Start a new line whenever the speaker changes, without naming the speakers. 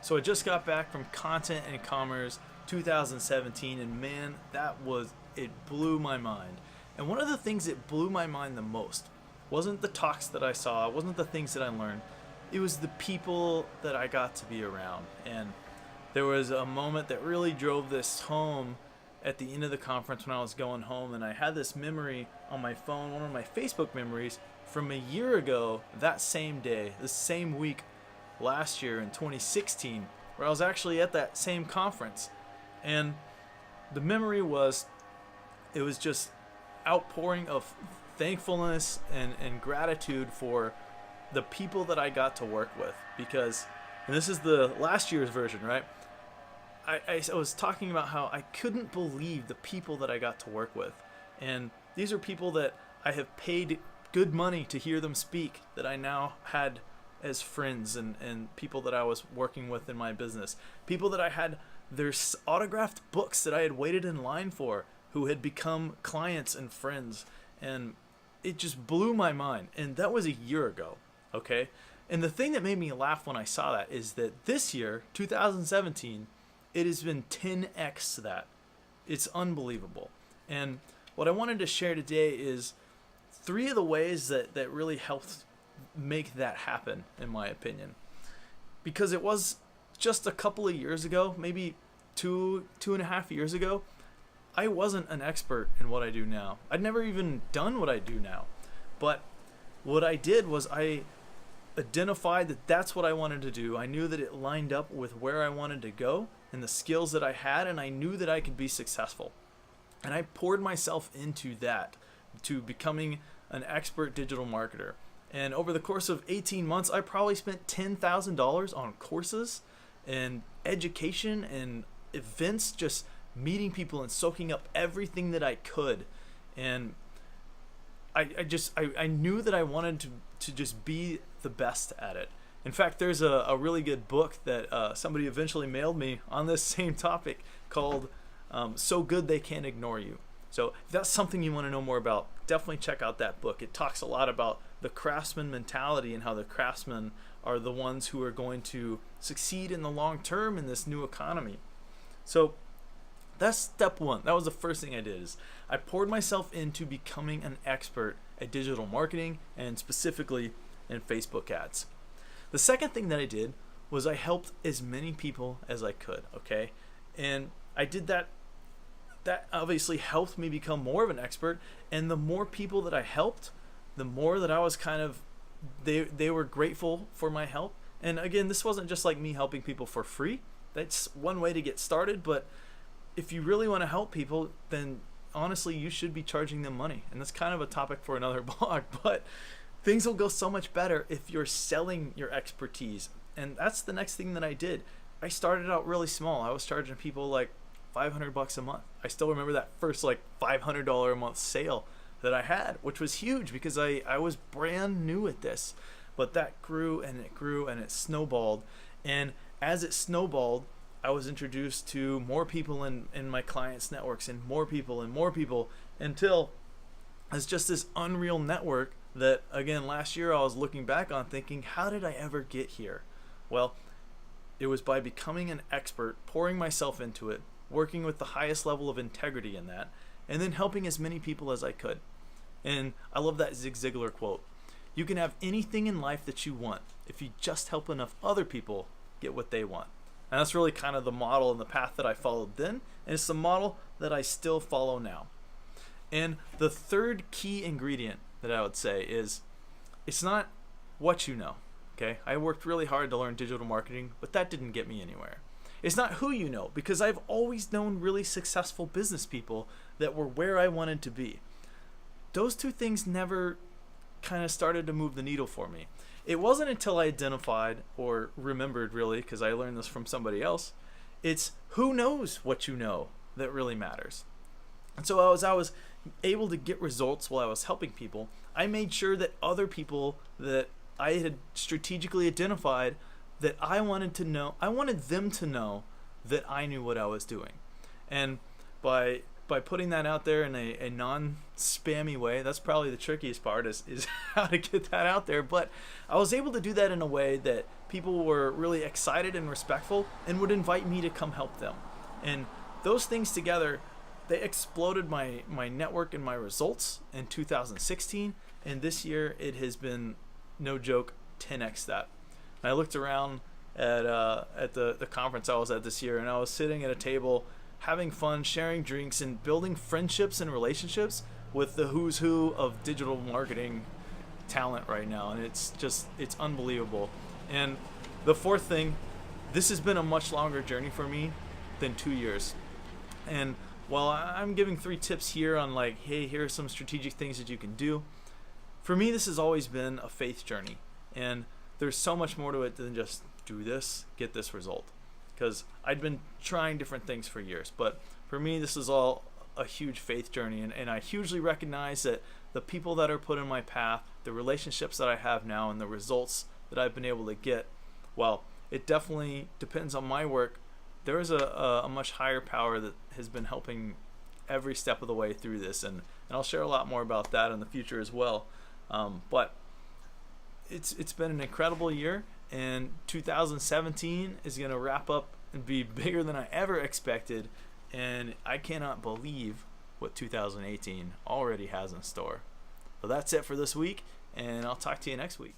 So I just got back from Content and Commerce 2017, and man, it blew my mind. And one of the things that blew my mind the most wasn't the talks that I saw, wasn't the things that I learned. It was the people that I got to be around. And there was a moment that really drove this home at the end of the conference when I was going home, and I had this memory on my phone, one of my Facebook memories from a year ago, that same day, the same week last year in 2016, where I was actually at that same conference. And the memory was, it was just outpouring of thankfulness and gratitude for the people that I got to work with. Because, and this is the last year's version, right? I was talking about how I couldn't believe the people that I got to work with. And these are people that I have paid good money to hear them speak, that I now had as friends and people that I was working with in my business. People that I had their autographed books that I had waited in line for, who had become clients and friends. And it just blew my mind. And that was a year ago, okay? And the thing that made me laugh when I saw that is that this year, 2017, it has been 10x that. It's unbelievable. And what I wanted to share today is 3 of the ways that really helped make that happen, in my opinion. Because it was just a couple of years ago, maybe 2.5 years ago, I wasn't an expert in what I do now. I'd never even done what I do now. But what I did was I identified that that's what I wanted to do. I knew that it lined up with where I wanted to go and the skills that I had, and I knew that I could be successful. And I poured myself into that, to becoming an expert digital marketer. And over the course of 18 months, I probably spent $10,000 on courses and education and events, just meeting people and soaking up everything that I could. And I knew that I wanted to just be the best at it. In fact, there's a really good book that somebody eventually mailed me on this same topic called So Good They Can't Ignore You. So if that's something you want to know more about, definitely check out that book. It talks a lot about the craftsman mentality and how the craftsmen are the ones who are going to succeed in the long term in this new economy. So that's step 1. That was the first thing I did, is I poured myself into becoming an expert at digital marketing, and specifically in Facebook ads. The second thing that I did was I helped as many people as I could, okay? And I did that. That obviously helped me become more of an expert, and the more people that I helped, the more that I was kind of, they were grateful for my help. And again, this wasn't just like me helping people for free. That's one way to get started, but if you really want to help people, then honestly, you should be charging them money. And that's kind of a topic for another blog, but things will go so much better if you're selling your expertise. And that's the next thing that I did. I started out really small. I was charging people like $500 a month. I still remember that first like $500 a month sale that I had, which was huge because I was brand new at this. But that grew and it grew and it snowballed. And as it snowballed, I was introduced to more people in my clients' networks, and more people until it's just this unreal network that, again, last year I was looking back on thinking, how did I ever get here? Well, it was by becoming an expert, pouring myself into it, working with the highest level of integrity in that, and then helping as many people as I could. And I love that Zig Ziglar quote. You can have anything in life that you want if you just help enough other people get what they want. And that's really kind of the model and the path that I followed then, and it's the model that I still follow now. And the third key ingredient that I would say is, it's not what you know, okay? I worked really hard to learn digital marketing, but that didn't get me anywhere. It's not who you know, because I've always known really successful business people that were where I wanted to be. Those two things never kind of started to move the needle for me. It wasn't until I identified, or remembered really, because I learned this from somebody else, it's who knows what you know that really matters. And so as I was able to get results while I was helping people, I made sure that other people that I had strategically identified that I wanted them to know that I knew what I was doing. And by putting that out there in a non-spammy way, that's probably the trickiest part is how to get that out there. But I was able to do that in a way that people were really excited and respectful and would invite me to come help them. And those things together, they exploded my network and my results in 2016. And this year it has been, no joke, 10x that. And I looked around at the conference I was at this year, and I was sitting at a table having fun, sharing drinks, and building friendships and relationships with the who's who of digital marketing talent right now. And it's unbelievable. And the fourth thing, this has been a much longer journey for me than 2 years. And while I'm giving 3 tips here on like, hey, here are some strategic things that you can do, for me this has always been a faith journey. And there's so much more to it than just do this, get this result. Because I'd been trying different things for years. But for me, this is all a huge faith journey. And I hugely recognize that the people that are put in my path, the relationships that I have now, and the results that I've been able to get, well, it definitely depends on my work. There is a much higher power that has been helping every step of the way through this. And I'll share a lot more about that in the future as well. But it's been an incredible year. And 2017 is going to wrap up and be bigger than I ever expected. And I cannot believe what 2018 already has in store. But that's it for this week, and I'll talk to you next week.